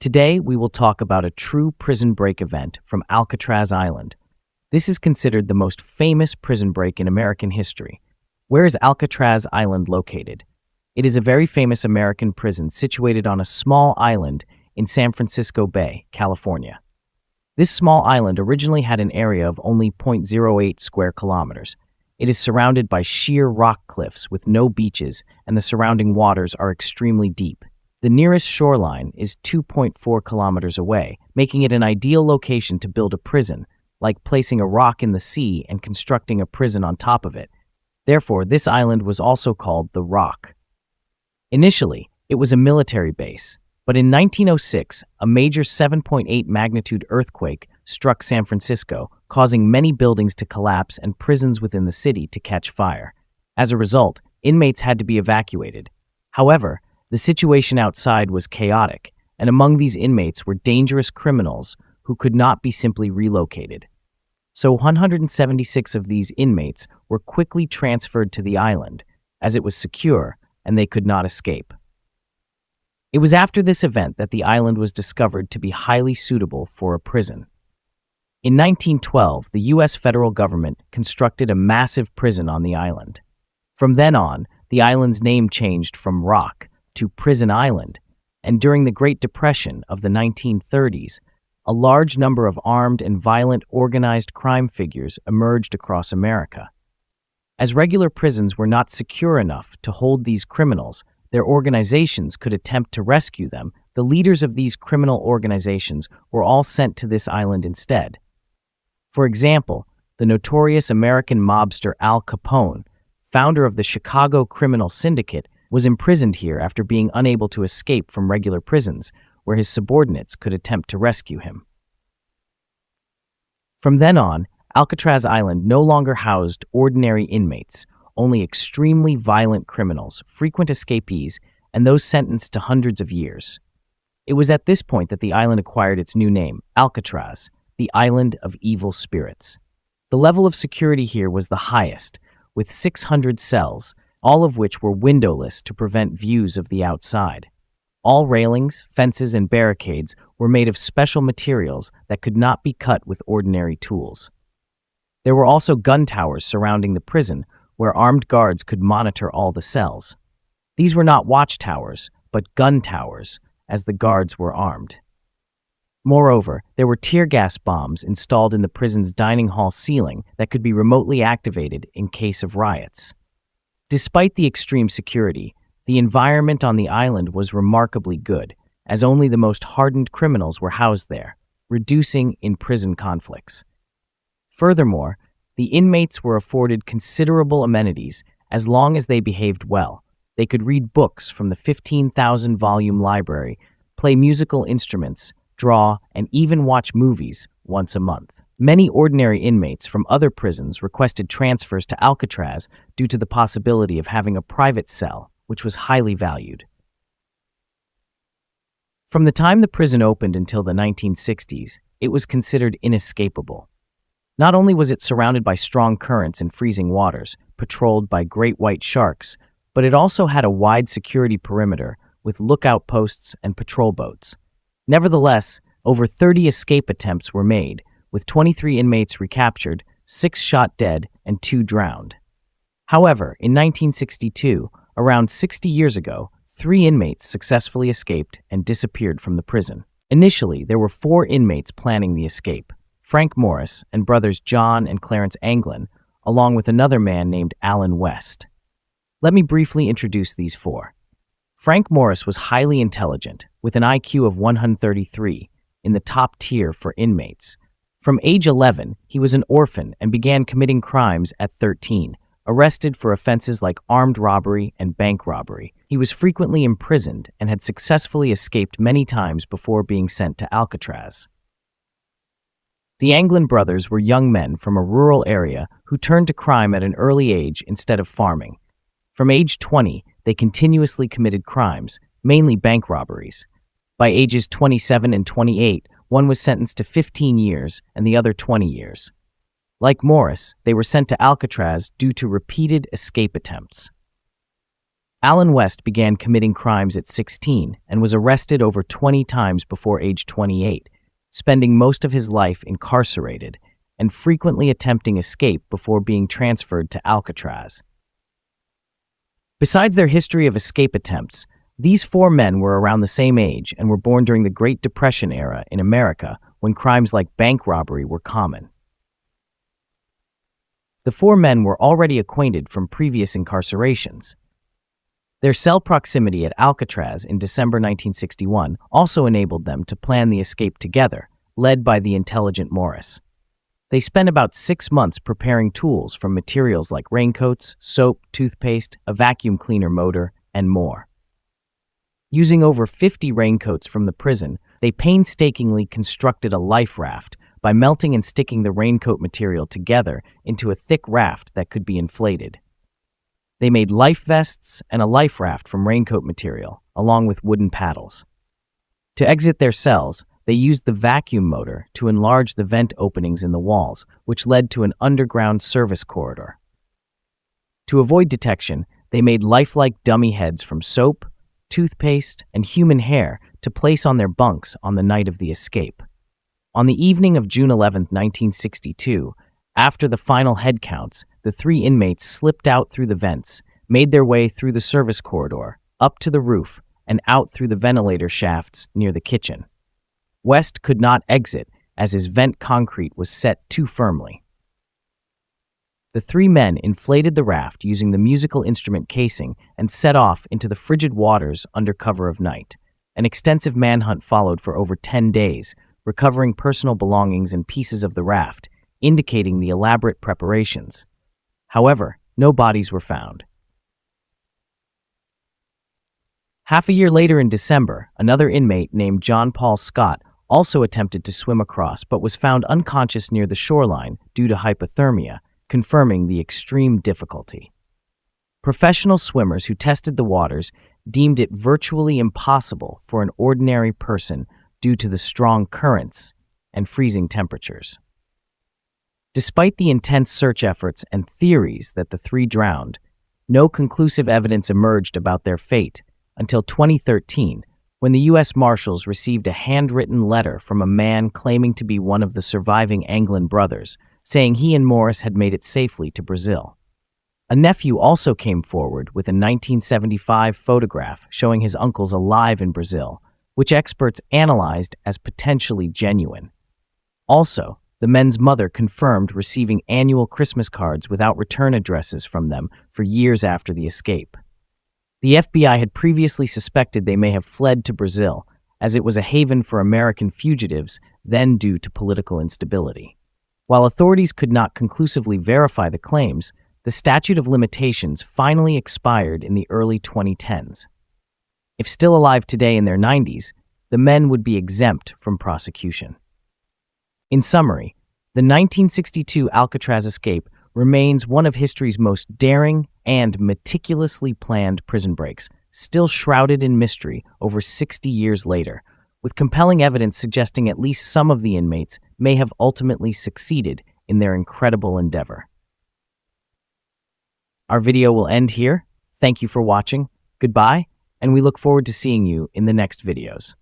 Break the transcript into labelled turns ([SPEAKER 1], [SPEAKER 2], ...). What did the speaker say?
[SPEAKER 1] Today, we will talk about a true prison break event from Alcatraz Island. This is considered the most famous prison break in American history. Where is Alcatraz Island located? It is a very famous American prison situated on a small island in San Francisco Bay, California. This small island originally had an area of only 0.08 square kilometers. It is surrounded by sheer rock cliffs with no beaches, and the surrounding waters are extremely deep. The nearest shoreline is 2.4 kilometers away, making it an ideal location to build a prison, like placing a rock in the sea and constructing a prison on top of it. Therefore, this island was also called the Rock. Initially, it was a military base, but in 1906, a major 7.8 magnitude earthquake struck San Francisco, causing many buildings to collapse and prisons within the city to catch fire. As a result, inmates had to be evacuated. However, the situation outside was chaotic, and among these inmates were dangerous criminals who could not be simply relocated. So 176 of these inmates were quickly transferred to the island, as it was secure and they could not escape. It was after this event that the island was discovered to be highly suitable for a prison. In 1912, the U.S. federal government constructed a massive prison on the island. From then on, the island's name changed from Rock to Prison Island, and during the Great Depression of the 1930s, a large number of armed and violent organized crime figures emerged across America. As regular prisons were not secure enough to hold these criminals, their organizations could attempt to rescue them. The leaders of these criminal organizations were all sent to this island instead. For example, the notorious American mobster Al Capone, founder of the Chicago criminal syndicate, was imprisoned here after being unable to escape from regular prisons, where his subordinates could attempt to rescue him. From then on, Alcatraz Island no longer housed ordinary inmates, only extremely violent criminals, frequent escapees, and those sentenced to hundreds of years. It was at this point that the island acquired its new name, Alcatraz, the Island of Evil Spirits. The level of security here was the highest, with 600 cells, all of which were windowless to prevent views of the outside. All railings, fences, and barricades were made of special materials that could not be cut with ordinary tools. There were also gun towers surrounding the prison, where armed guards could monitor all the cells. These were not watchtowers, but gun towers, as the guards were armed. Moreover, there were tear gas bombs installed in the prison's dining hall ceiling that could be remotely activated in case of riots. Despite the extreme security, the environment on the island was remarkably good, as only the most hardened criminals were housed there, reducing in-prison conflicts. Furthermore, the inmates were afforded considerable amenities as long as they behaved well. They could read books from the 15,000-volume library, play musical instruments, draw, and even watch movies once a month. Many ordinary inmates from other prisons requested transfers to Alcatraz due to the possibility of having a private cell, which was highly valued. From the time the prison opened until the 1960s, it was considered inescapable. Not only was it surrounded by strong currents and freezing waters, patrolled by great white sharks, but it also had a wide security perimeter with lookout posts and patrol boats. Nevertheless, over 30 escape attempts were made, with 23 inmates recaptured, 6 shot dead, and 2 drowned. However, in 1962, around 60 years ago, 3 inmates successfully escaped and disappeared from the prison. Initially, there were 4 inmates planning the escape: Frank Morris and brothers John and Clarence Anglin, along with another man named Alan West. Let me briefly introduce these 4. Frank Morris was highly intelligent, with an IQ of 133, in the top tier for inmates. From age 11, he was an orphan and began committing crimes at 13, arrested for offenses like armed robbery and bank robbery. He was frequently imprisoned and had successfully escaped many times before being sent to Alcatraz. The Anglin brothers were young men from a rural area who turned to crime at an early age instead of farming. From age 20, they continuously committed crimes, mainly bank robberies. By ages 27 and 28, one was sentenced to 15 years and the other 20 years. Like Morris, they were sent to Alcatraz due to repeated escape attempts. Allen West began committing crimes at 16 and was arrested over 20 times before age 28, spending most of his life incarcerated and frequently attempting escape before being transferred to Alcatraz. Besides their history of escape attempts, these four men were around the same age and were born during the Great Depression era in America, when crimes like bank robbery were common. The four men were already acquainted from previous incarcerations. Their cell proximity at Alcatraz in December 1961 also enabled them to plan the escape together, led by the intelligent Morris. They spent about 6 months preparing tools from materials like raincoats, soap, toothpaste, a vacuum cleaner motor, and more. Using over 50 raincoats from the prison, they painstakingly constructed a life raft by melting and sticking the raincoat material together into a thick raft that could be inflated. They made life vests and a life raft from raincoat material, along with wooden paddles. To exit their cells, they used the vacuum motor to enlarge the vent openings in the walls, which led to an underground service corridor. To avoid detection, they made lifelike dummy heads from soap, toothpaste, and human hair to place on their bunks on the night of the escape. On the evening of June 11, 1962, after the final head counts, the 3 inmates slipped out through the vents, made their way through the service corridor, up to the roof, and out through the ventilator shafts near the kitchen. West could not exit as his vent concrete was set too firmly. The 3 men inflated the raft using the musical instrument casing and set off into the frigid waters under cover of night. An extensive manhunt followed for over 10 days, recovering personal belongings and pieces of the raft, indicating the elaborate preparations. However, no bodies were found. Half a year later in December, another inmate named John Paul Scott also attempted to swim across but was found unconscious near the shoreline due to hypothermia, confirming the extreme difficulty. Professional swimmers who tested the waters deemed it virtually impossible for an ordinary person due to the strong currents and freezing temperatures. Despite the intense search efforts and theories that the 3 drowned, no conclusive evidence emerged about their fate until 2013, when the U.S. Marshals received a handwritten letter from a man claiming to be one of the surviving Anglin brothers, saying he and Morris had made it safely to Brazil. A nephew also came forward with a 1975 photograph showing his uncles alive in Brazil, which experts analyzed as potentially genuine. Also, the men's mother confirmed receiving annual Christmas cards without return addresses from them for years after the escape. The FBI had previously suspected they may have fled to Brazil, as it was a haven for American fugitives, then due to political instability. While authorities could not conclusively verify the claims, the statute of limitations finally expired in the early 2010s. If still alive today in their 90s, the men would be exempt from prosecution. In summary, the 1962 Alcatraz escape remains one of history's most daring and meticulously planned prison breaks, still shrouded in mystery over 60 years later, with compelling evidence suggesting at least some of the inmates may have ultimately succeeded in their incredible endeavor. Our video will end here. Thank you for watching. Goodbye, and we look forward to seeing you in the next videos.